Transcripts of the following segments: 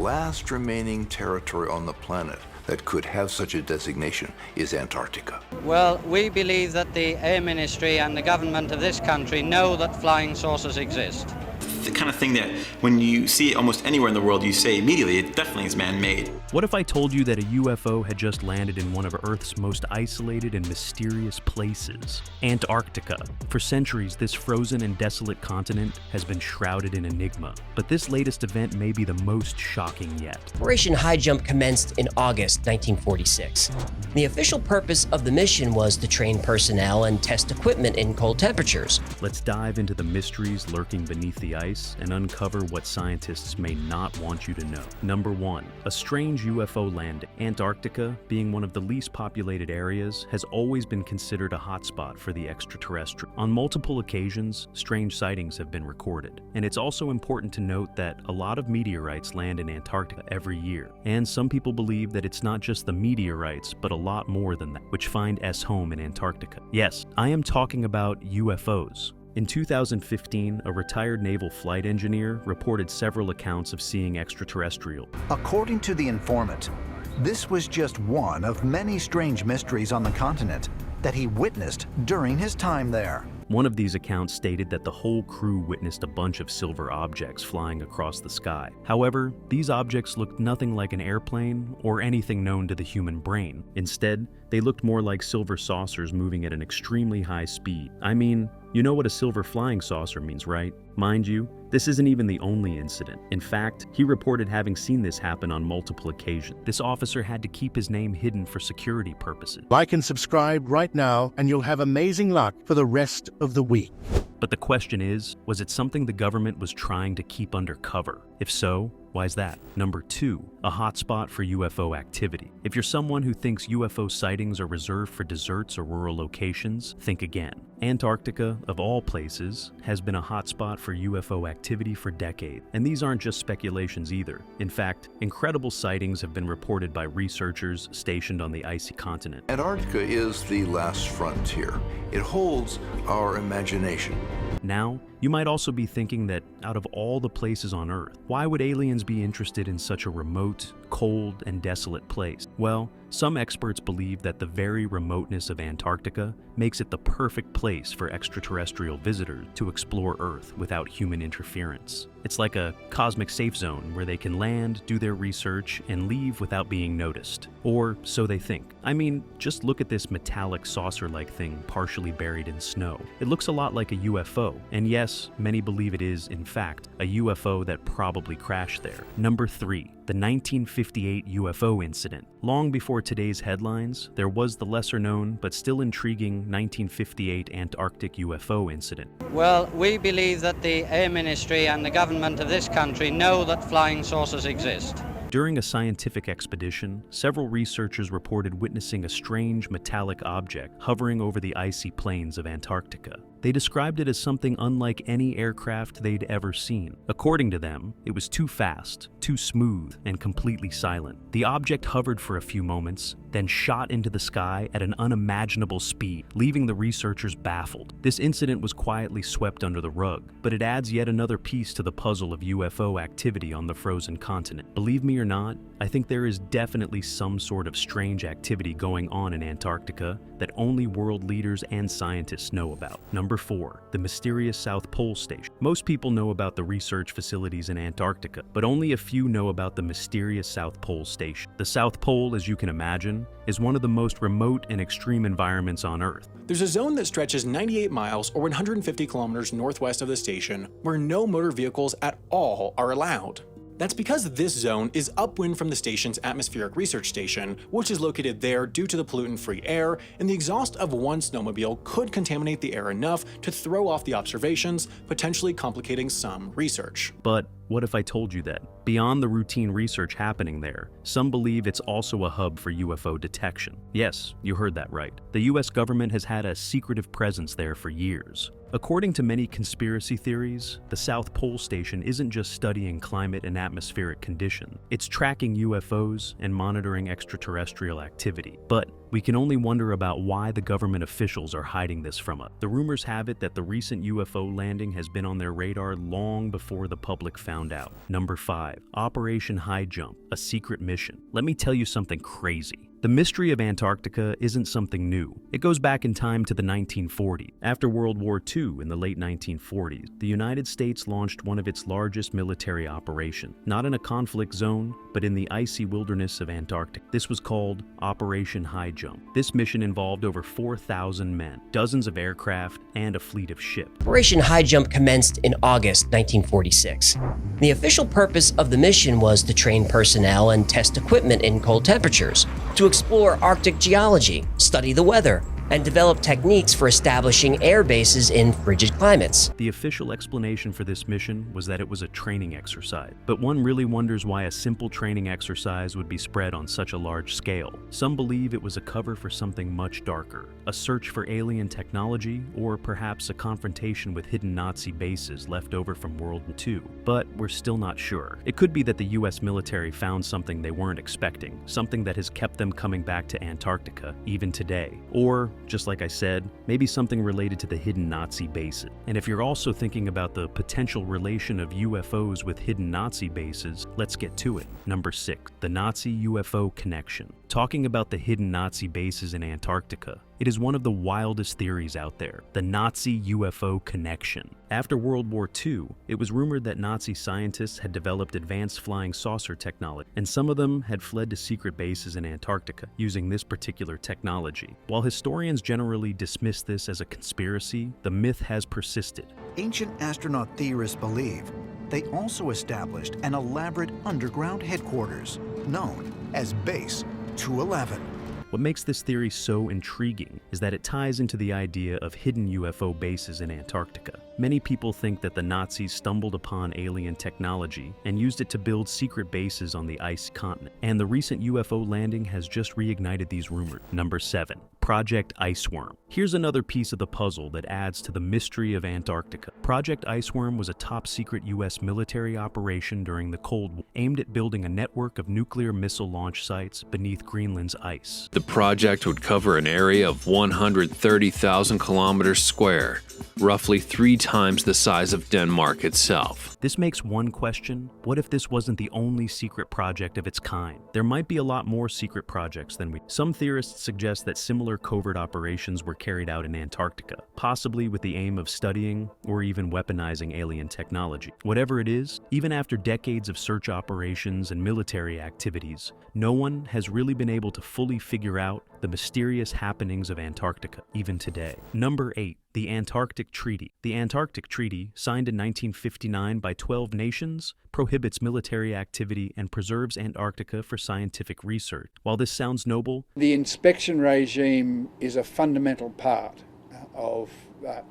last remaining territory on the planet that could have such a designation is Antarctica. Well, we believe that the Air Ministry and the government of this country know that flying saucers exist. The kind of thing that when you see it almost anywhere in the world, you say immediately, it definitely is man-made. What if I told you that a UFO had just landed in one of Earth's most isolated and mysterious places, Antarctica? For centuries, this frozen and desolate continent has been shrouded in enigma, but this latest event may be the most shocking yet. Operation High Jump commenced in August 1946. The official purpose of the mission was to train personnel and test equipment in cold temperatures. Let's dive into the mysteries lurking beneath the ice and uncover what scientists may not want you to know. Number 1. A strange UFO landing. Antarctica, being one of the least populated areas, has always been considered a hotspot for the extraterrestrial. On multiple occasions, strange sightings have been recorded. And it's also important to note that a lot of meteorites land in Antarctica every year. And some people believe that it's not just the meteorites, but a lot more than that, which find S home in Antarctica. Yes, I am talking about UFOs. In 2015, a retired naval flight engineer reported several accounts of seeing extraterrestrial. According to the informant, this was just one of many strange mysteries on the continent that he witnessed during his time there. One of these accounts stated that the whole crew witnessed a bunch of silver objects flying across the sky. However, these objects looked nothing like an airplane or anything known to the human brain. Instead, they looked more like silver saucers moving at an extremely high speed. I mean, you know what a silver flying saucer means, right? Mind you, this isn't even the only incident. In fact, he reported having seen this happen on multiple occasions. This officer had to keep his name hidden for security purposes. Like and subscribe right now, and you'll have amazing luck for the rest of the week. But the question is, was it something the government was trying to keep under cover? If so, why is that? Number 2, a hotspot for UFO activity. If you're someone who thinks UFO sightings are reserved for deserts or rural locations, think again. Antarctica, of all places, has been a hotspot for UFO activity for decades. And these aren't just speculations either. In fact, incredible sightings have been reported by researchers stationed on the icy continent. Antarctica is the last frontier. It holds our imagination. Now, you might also be thinking that out of all the places on Earth, why would aliens be interested in such a remote, cold, and desolate place? Well, some experts believe that the very remoteness of Antarctica makes it the perfect place for extraterrestrial visitors to explore Earth without human interference. It's like a cosmic safe zone where they can land, do their research, and leave without being noticed. Or so they think. I mean, just look at this metallic saucer-like thing partially buried in snow. It looks a lot like a UFO, and yes, many believe it is, in fact, a UFO that probably crashed there. Number 3. The 1958 UFO incident. Long before today's headlines, there was the lesser-known but still intriguing 1958 Antarctic UFO incident. Well, we believe that the Air Ministry and the government of this country know that flying saucers exist. During a scientific expedition, several researchers reported witnessing a strange metallic object hovering over the icy plains of Antarctica. They described it as something unlike any aircraft they'd ever seen. According to them, it was too fast, too smooth, and completely silent. The object hovered for a few moments, then shot into the sky at an unimaginable speed, leaving the researchers baffled. This incident was quietly swept under the rug, but it adds yet another piece to the puzzle of UFO activity on the frozen continent. Believe me or not, I think there is definitely some sort of strange activity going on in Antarctica that only world leaders and scientists know about. Number 4, the mysterious South Pole Station. Most people know about the research facilities in Antarctica, but only a few know about the mysterious South Pole Station. The South Pole, as you can imagine, is one of the most remote and extreme environments on Earth. There's a zone that stretches 98 miles or 150 kilometers northwest of the station where no motor vehicles at all are allowed. That's because this zone is upwind from the station's atmospheric research station, which is located there due to the pollutant-free air, and the exhaust of one snowmobile could contaminate the air enough to throw off the observations, potentially complicating some research. But what if I told you that, beyond the routine research happening there, some believe it's also a hub for UFO detection? Yes, you heard that right. The US government has had a secretive presence there for years. According to many conspiracy theories, the South Pole Station isn't just studying climate and atmospheric condition. It's tracking UFOs and monitoring extraterrestrial activity. But we can only wonder about why the government officials are hiding this from us. The rumors have it that the recent UFO landing has been on their radar long before the public found out. Number 5. Operation High Jump, a secret mission. Let me tell you something crazy. The mystery of Antarctica isn't something new. It goes back in time to the 1940s. After World War II in the late 1940s, the United States launched one of its largest military operations, not in a conflict zone, but in the icy wilderness of Antarctica. This was called Operation High Jump. This mission involved over 4,000 men, dozens of aircraft, and a fleet of ships. Operation High Jump commenced in August 1946. The official purpose of the mission was to train personnel and test equipment in cold temperatures, to explore Arctic geology, study the weather, and develop techniques for establishing air bases in frigid climates. The official explanation for this mission was that it was a training exercise, but one really wonders why a simple training exercise would be spread on such a large scale. Some believe it was a cover for something much darker, a search for alien technology, or perhaps a confrontation with hidden Nazi bases left over from World War II, but we're still not sure. It could be that the US military found something they weren't expecting, something that has kept them coming back to Antarctica, even today. Or, just like I said, maybe something related to the hidden Nazi bases. And if you're also thinking about the potential relation of UFOs with hidden Nazi bases, let's get to it. Number 6, the Nazi UFO Connection. Talking about the hidden Nazi bases in Antarctica, it is one of the wildest theories out there, the Nazi UFO Connection. After World War II, it was rumored that Nazi scientists had developed advanced flying saucer technology, and some of them had fled to secret bases in Antarctica using this particular technology. While historians generally dismiss this as a conspiracy, the myth has persisted. Ancient astronaut theorists believe they also established an elaborate underground headquarters known as Base 211. What makes this theory so intriguing is that it ties into the idea of hidden UFO bases in Antarctica. Many people think that the Nazis stumbled upon alien technology and used it to build secret bases on the ice continent, and the recent UFO landing has just reignited these rumors. Number 7. Project Iceworm. Here's another piece of the puzzle that adds to the mystery of Antarctica. Project Iceworm was a top-secret U.S. military operation during the Cold War, aimed at building a network of nuclear missile launch sites beneath Greenland's ice. The project would cover an area of 130,000 kilometers square, roughly 3 times the size of Denmark itself. This makes one question: what if this wasn't the only secret project of its kind? There might be a lot more secret projects than we. Some theorists suggest that similar covert operations were carried out in Antarctica, possibly with the aim of studying or even weaponizing alien technology. Whatever it is, even after decades of search operations and military activities, no one has really been able to fully figure out the mysterious happenings of Antarctica, even today. Number 8. The Antarctic Treaty. The Antarctic Treaty, signed in 1959 by 12 nations, prohibits military activity and preserves Antarctica for scientific research. While this sounds noble, the inspection regime is a fundamental part of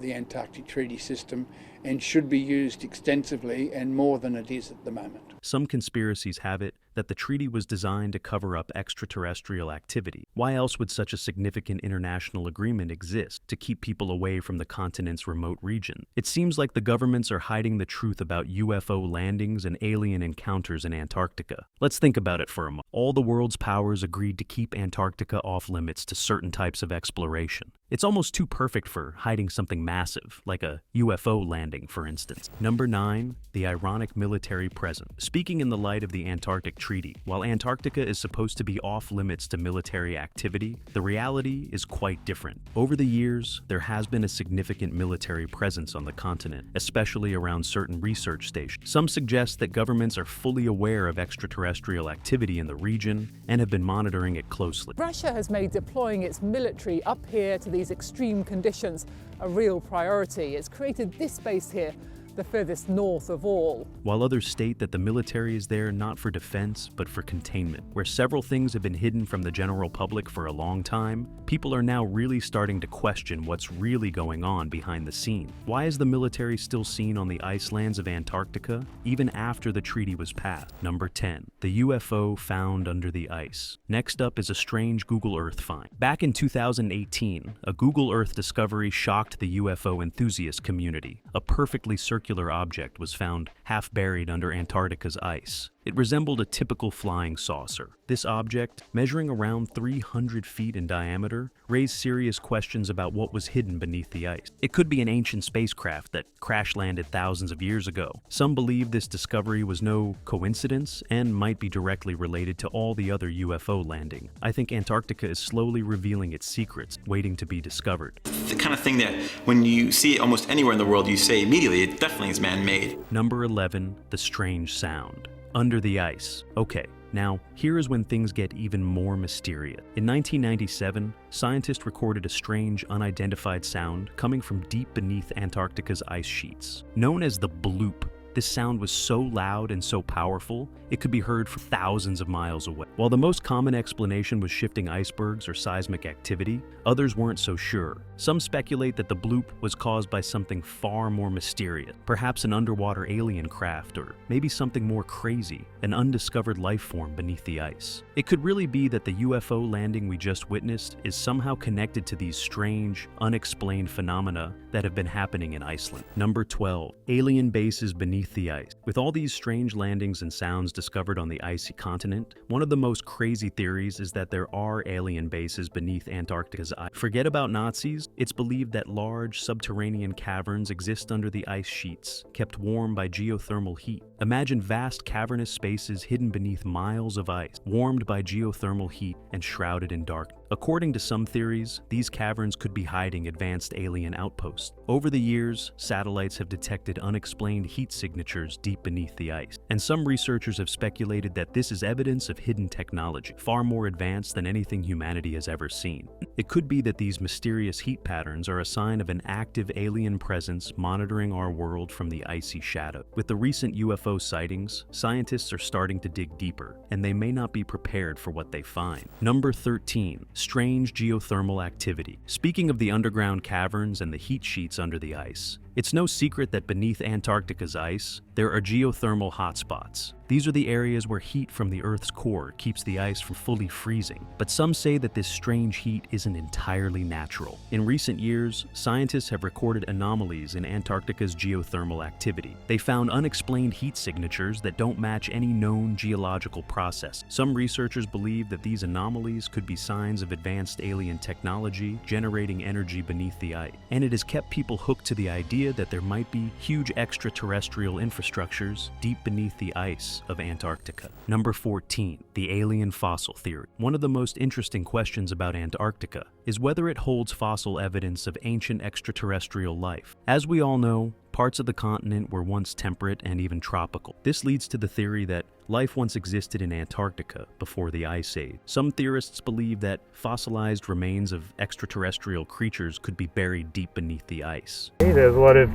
the Antarctic Treaty system and should be used extensively and more than it is at the moment. Some conspiracies have it that the treaty was designed to cover up extraterrestrial activity. Why else would such a significant international agreement exist to keep people away from the continent's remote region? It seems like the governments are hiding the truth about UFO landings and alien encounters in Antarctica. Let's think about it for a moment. All the world's powers agreed to keep Antarctica off limits to certain types of exploration. It's almost too perfect for hiding something massive, like a UFO landing, for instance. Number 9, the ironic military presence. Speaking in the light of the Antarctic Treaty, while Antarctica is supposed to be off limits to military activity, the reality is quite different. Over the years, there has been a significant military presence on the continent, especially around certain research stations. Some suggest that governments are fully aware of extraterrestrial activity in the region and have been monitoring it closely. Russia has made deploying its military up here to these extreme conditions a real priority. It's created this base here the furthest north of all. While others state that the military is there not for defense, but for containment. Where several things have been hidden from the general public for a long time, people are now really starting to question what's really going on behind the scene. Why is the military still seen on the ice lands of Antarctica, even after the treaty was passed? Number 10. The UFO found under the ice. Next up is a strange Google Earth find. Back in 2018, a Google Earth discovery shocked the UFO enthusiast community. A perfectly circular object was found half buried under Antarctica's ice. It resembled a typical flying saucer. This object, measuring around 300 feet in diameter, raised serious questions about what was hidden beneath the ice. It could be an ancient spacecraft that crash-landed thousands of years ago. Some believe this discovery was no coincidence and might be directly related to all the other UFO landing. I think Antarctica is slowly revealing its secrets, waiting to be discovered. The kind of thing that when you see it almost anywhere in the world, you say immediately, it definitely is man-made. Number 11, the strange sound. Under the ice. Okay, now here is when things get even more mysterious. In 1997, scientists recorded a strange, unidentified sound coming from deep beneath Antarctica's ice sheets. Known as the bloop, this sound was so loud and so powerful, it could be heard from thousands of miles away. While the most common explanation was shifting icebergs or seismic activity, others weren't so sure. Some speculate that the bloop was caused by something far more mysterious, perhaps an underwater alien craft, or maybe something more crazy, an undiscovered life form beneath the ice. It could really be that the UFO landing we just witnessed is somehow connected to these strange, unexplained phenomena that have been happening in Iceland. Number 12, alien bases beneath the ice. With all these strange landings and sounds discovered on the icy continent, one of the most crazy theories is that there are alien bases beneath Antarctica's ice. Forget about Nazis, it's believed that large subterranean caverns exist under the ice sheets, kept warm by geothermal heat. Imagine vast cavernous spaces hidden beneath miles of ice, warmed by geothermal heat and shrouded in darkness. According to some theories, these caverns could be hiding advanced alien outposts. Over the years, satellites have detected unexplained heat signatures deep beneath the ice, and some researchers have speculated that this is evidence of hidden technology, far more advanced than anything humanity has ever seen. It could be that these mysterious heat patterns are a sign of an active alien presence monitoring our world from the icy shadow. With the recent UFO sightings, scientists are starting to dig deeper, and they may not be prepared for what they find. Number 13. Strange geothermal activity. Speaking of the underground caverns and the heat sheets under the ice, it's no secret that beneath Antarctica's ice, there are geothermal hotspots. These are the areas where heat from the Earth's core keeps the ice from fully freezing. But some say that this strange heat isn't entirely natural. In recent years, scientists have recorded anomalies in Antarctica's geothermal activity. They found unexplained heat signatures that don't match any known geological process. Some researchers believe that these anomalies could be signs of advanced alien technology generating energy beneath the ice. And it has kept people hooked to the idea that there might be huge extraterrestrial infrastructures deep beneath the ice of Antarctica. Number 14, the alien fossil theory. One of the most interesting questions about Antarctica is whether it holds fossil evidence of ancient extraterrestrial life. As we all know, parts of the continent were once temperate and even tropical. This leads to the theory that life once existed in Antarctica before the Ice Age. Some theorists believe that fossilized remains of extraterrestrial creatures could be buried deep beneath the ice. There's a lot of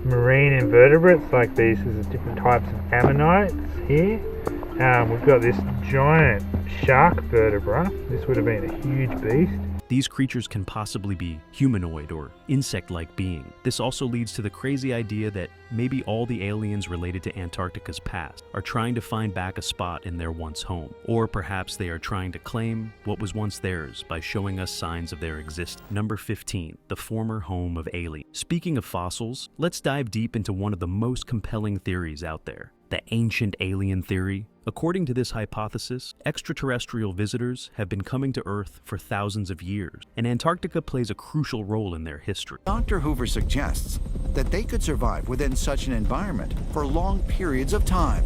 marine invertebrates like these different types of ammonites here. We've got this giant shark vertebra. This would have been a huge beast. These creatures can possibly be humanoid or insect-like beings. This also leads to the crazy idea that maybe all the aliens related to Antarctica's past are trying to find back a spot in their once home. Or perhaps they are trying to claim what was once theirs by showing us signs of their existence. Number 15, the former home of aliens. Speaking of fossils, let's dive deep into one of the most compelling theories out there, the ancient alien theory. According to this hypothesis, extraterrestrial visitors have been coming to Earth for thousands of years, and Antarctica plays a crucial role in their history. Dr. Hoover suggests that they could survive within such an environment for long periods of time.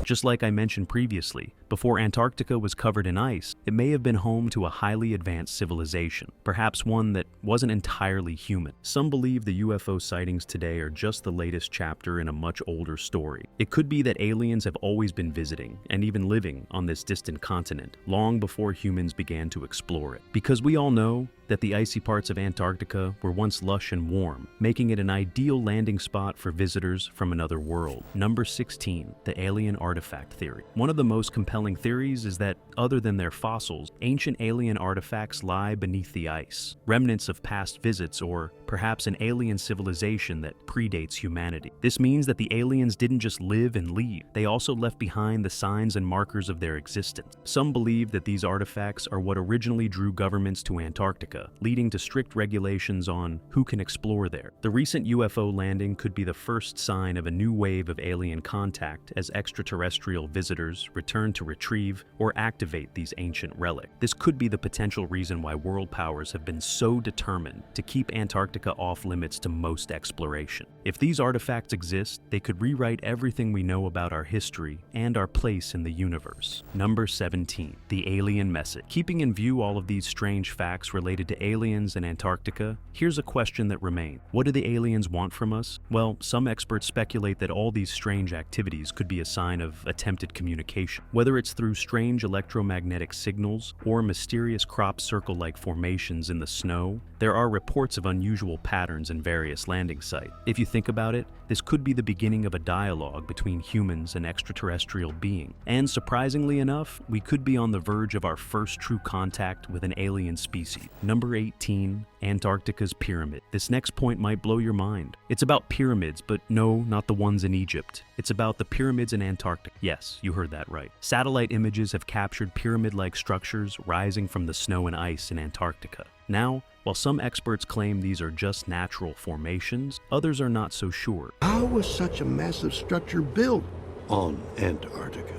Just like I mentioned previously, before Antarctica was covered in ice, it may have been home to a highly advanced civilization, perhaps one that wasn't entirely human. Some believe the UFO sightings today are just the latest chapter in a much older story. It could be that aliens have always been visiting and even living on this distant continent, long before humans began to explore it. Because we all know, that the icy parts of Antarctica were once lush and warm, making it an ideal landing spot for visitors from another world. Number 16, the alien artifact theory. One of the most compelling theories is that, other than their fossils, ancient alien artifacts lie beneath the ice, remnants of past visits or perhaps an alien civilization that predates humanity. This means that the aliens didn't just live and leave, they also left behind the signs and markers of their existence. Some believe that these artifacts are what originally drew governments to Antarctica, leading to strict regulations on who can explore there. The recent UFO landing could be the first sign of a new wave of alien contact as extraterrestrial visitors return to retrieve or activate these ancient relics. This could be the potential reason why world powers have been so determined to keep Antarctica off limits to most exploration. If these artifacts exist, they could rewrite everything we know about our history and our place in the universe. Number 17, the alien message. Keeping in view all of these strange facts related to aliens and Antarctica, here's a question that remains. What do the aliens want from us? Well, some experts speculate that all these strange activities could be a sign of attempted communication. Whether it's through strange electromagnetic signals or mysterious crop circle-like formations in the snow, there are reports of unusual patterns in various landing sites. If you think about it, this could be the beginning of a dialogue between humans and extraterrestrial beings. And surprisingly enough, we could be on the verge of our first true contact with an alien species. Number 18, Antarctica's pyramid. This next point might blow your mind. It's about pyramids, but no, not the ones in Egypt. It's about the pyramids in Antarctica. Yes, you heard that right. Satellite images have captured pyramid-like structures rising from the snow and ice in Antarctica. Now, while some experts claim these are just natural formations, others are not so sure. How was such a massive structure built on Antarctica?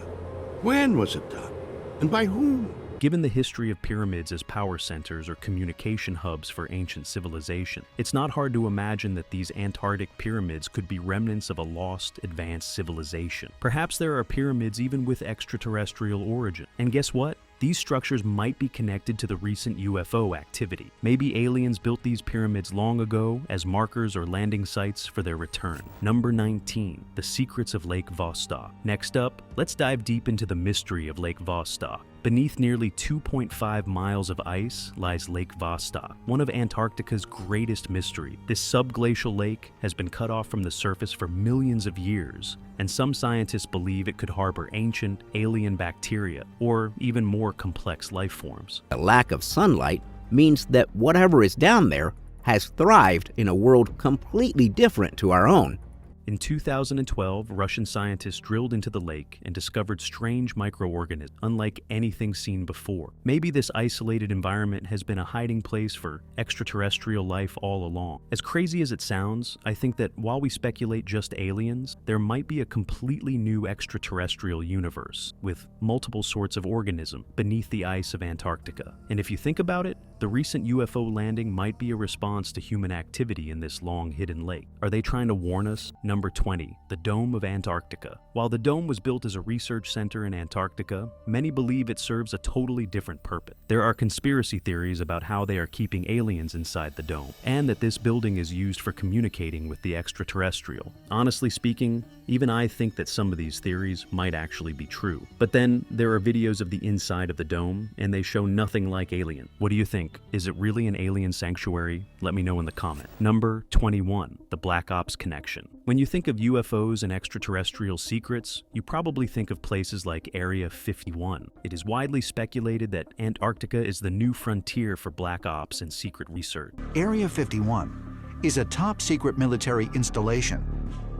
When was it done? And by whom? Given the history of pyramids as power centers or communication hubs for ancient civilization, it's not hard to imagine that these Antarctic pyramids could be remnants of a lost, advanced civilization. Perhaps there are pyramids even with extraterrestrial origin. And guess what? These structures might be connected to the recent UFO activity. Maybe aliens built these pyramids long ago as markers or landing sites for their return. Number 19, the secrets of Lake Vostok. Next up, let's dive deep into the mystery of Lake Vostok. Beneath nearly 2.5 miles of ice lies Lake Vostok, one of Antarctica's greatest mysteries. This subglacial lake has been cut off from the surface for millions of years, and some scientists believe it could harbor ancient, alien bacteria, or even more complex life forms. A lack of sunlight means that whatever is down there has thrived in a world completely different to our own. In 2012, Russian scientists drilled into the lake and discovered strange microorganisms unlike anything seen before. Maybe this isolated environment has been a hiding place for extraterrestrial life all along. As crazy as it sounds, I think that while we speculate just aliens, there might be a completely new extraterrestrial universe with multiple sorts of organisms beneath the ice of Antarctica. And if you think about it, the recent UFO landing might be a response to human activity in this long-hidden lake. Are they trying to warn us? Number 20, the Dome of Antarctica. While the dome was built as a research center in Antarctica, many believe it serves a totally different purpose. There are conspiracy theories about how they are keeping aliens inside the dome, and that this building is used for communicating with the extraterrestrial. Honestly speaking, even I think that some of these theories might actually be true. But then, there are videos of the inside of the dome, and they show nothing like alien. What do you think? Is it really an alien sanctuary? Let me know in the comment. Number 21, the Black Ops Connection. When you think of UFOs and extraterrestrial secrets, you probably think of places like Area 51. It is widely speculated that Antarctica is the new frontier for Black Ops and secret research. Area 51 is a top-secret military installation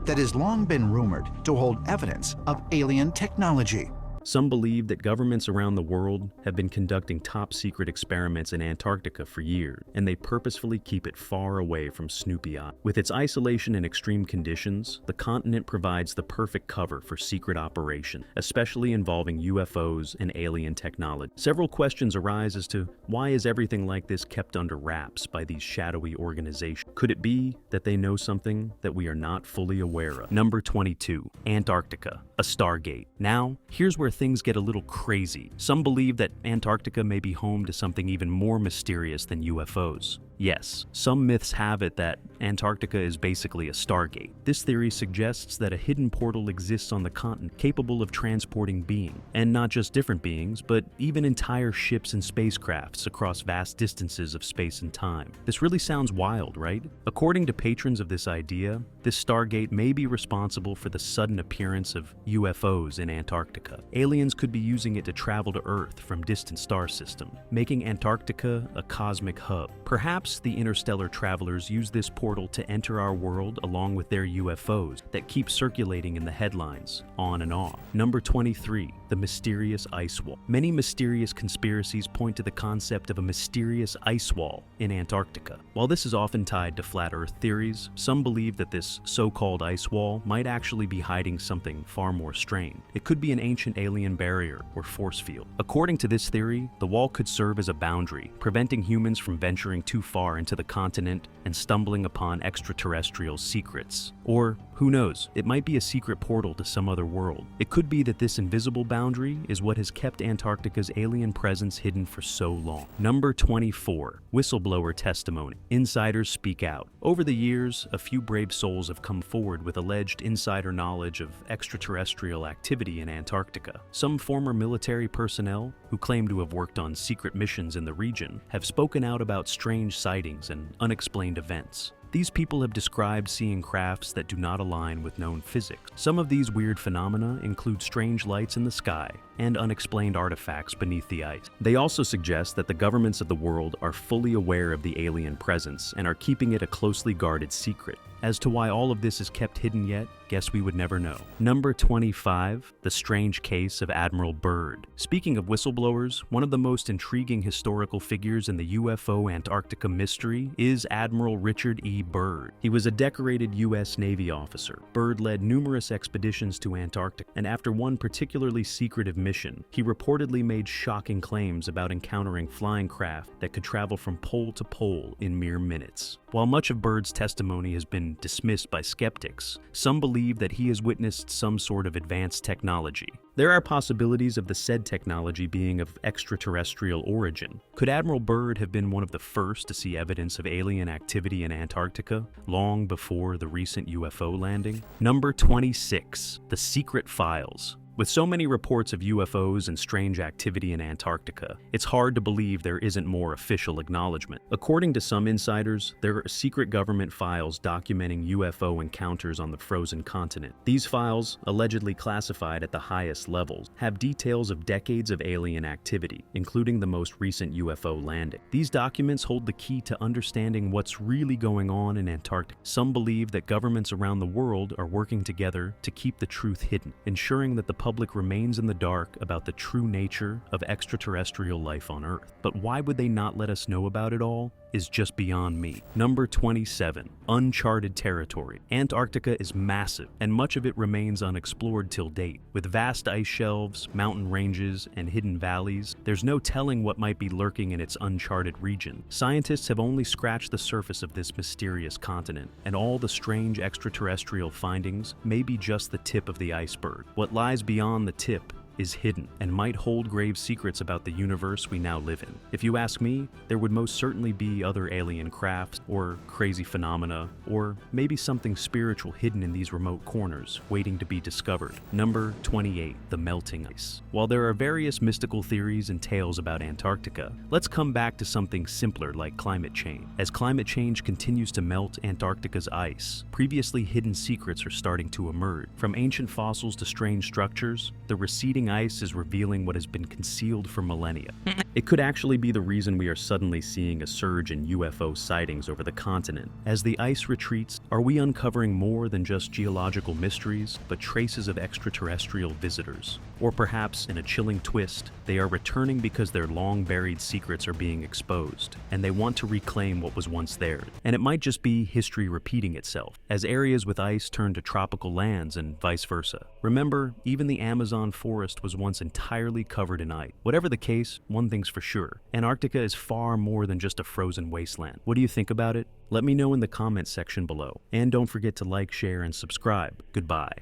that has long been rumored to hold evidence of alien technology. Some believe that governments around the world have been conducting top-secret experiments in Antarctica for years, and they purposefully keep it far away from snoopy eyes. With its isolation and extreme conditions, the continent provides the perfect cover for secret operations, especially involving UFOs and alien technology. Several questions arise as to why is everything like this kept under wraps by these shadowy organizations? Could it be that they know something that we are not fully aware of? Number 22, Antarctica, a Stargate. Now, here's where where things get a little crazy. Some believe that Antarctica may be home to something even more mysterious than UFOs. Yes, some myths have it that Antarctica is basically a Stargate. This theory suggests that a hidden portal exists on the continent capable of transporting beings, and not just different beings, but even entire ships and spacecrafts across vast distances of space and time. This really sounds wild, right? According to patrons of this idea, this Stargate may be responsible for the sudden appearance of UFOs in Antarctica. Aliens could be using it to travel to Earth from distant star systems, making Antarctica a cosmic hub. Perhaps the interstellar travelers use this portal to enter our world along with their UFOs that keep circulating in the headlines, on and off. Number 23, the mysterious ice wall. Many mysterious conspiracies point to the concept of a mysterious ice wall in Antarctica. While this is often tied to flat Earth theories, some believe that this so-called ice wall might actually be hiding something far more strange. It could be an ancient alien barrier or force field. According to this theory, the wall could serve as a boundary, preventing humans from venturing too far into the continent and stumbling upon extraterrestrial secrets. Or, who knows, it might be a secret portal to some other world. It could be that this invisible boundary is what has kept Antarctica's alien presence hidden for so long. Number 24, whistleblower testimony. Insiders speak out. Over the years, a few brave souls have come forward with alleged insider knowledge of extraterrestrial activity in Antarctica. Some former military personnel, who claim to have worked on secret missions in the region, have spoken out about strange sightings and unexplained events. These people have described seeing crafts that do not align with known physics. Some of these weird phenomena include strange lights in the sky and unexplained artifacts beneath the ice. They also suggest that the governments of the world are fully aware of the alien presence and are keeping it a closely guarded secret. As to why all of this is kept hidden yet, guess we would never know. Number 25, the strange case of Admiral Byrd. Speaking of whistleblowers, one of the most intriguing historical figures in the UFO Antarctica mystery is Admiral Richard E. Byrd. He was a decorated U.S. Navy officer. Byrd led numerous expeditions to Antarctica, and after one particularly secretive mission, he reportedly made shocking claims about encountering flying craft that could travel from pole to pole in mere minutes. While much of Byrd's testimony has been dismissed by skeptics, some believe that he has witnessed some sort of advanced technology. There are possibilities of the said technology being of extraterrestrial origin. Could Admiral Byrd have been one of the first to see evidence of alien activity in Antarctica, long before the recent UFO landing? Number 26, the secret files. With so many reports of UFOs and strange activity in Antarctica, it's hard to believe there isn't more official acknowledgement. According to some insiders, there are secret government files documenting UFO encounters on the frozen continent. These files, allegedly classified at the highest levels, have details of decades of alien activity, including the most recent UFO landing. These documents hold the key to understanding what's really going on in Antarctica. Some believe that governments around the world are working together to keep the truth hidden, ensuring that the public remains in the dark about the true nature of extraterrestrial life on Earth. But why would they not let us know about it all is just beyond me. Number 27, Uncharted Territory. Antarctica is massive, and much of it remains unexplored till date. With vast ice shelves, mountain ranges, and hidden valleys, there's no telling what might be lurking in its uncharted region. Scientists have only scratched the surface of this mysterious continent, and all the strange extraterrestrial findings may be just the tip of the iceberg. What lies beyond the tip is hidden and might hold grave secrets about the universe we now live in. If you ask me, there would most certainly be other alien crafts or crazy phenomena, or maybe something spiritual hidden in these remote corners, waiting to be discovered. Number 28, the melting ice. While there are various mystical theories and tales about Antarctica, let's come back to something simpler like climate change. As climate change continues to melt Antarctica's ice, previously hidden secrets are starting to emerge. From ancient fossils to strange structures, the receding ice is revealing what has been concealed for millennia. It could actually be the reason we are suddenly seeing a surge in UFO sightings over the continent. As the ice retreats, are we uncovering more than just geological mysteries, but traces of extraterrestrial visitors? Or perhaps, in a chilling twist, they are returning because their long-buried secrets are being exposed, and they want to reclaim what was once theirs. And it might just be history repeating itself, as areas with ice turn to tropical lands and vice versa. Remember, even the Amazon forest was once entirely covered in ice. Whatever the case, one thing's for sure. Antarctica is far more than just a frozen wasteland. What do you think about it? Let me know in the comments section below. And don't forget to like, share, and subscribe. Goodbye.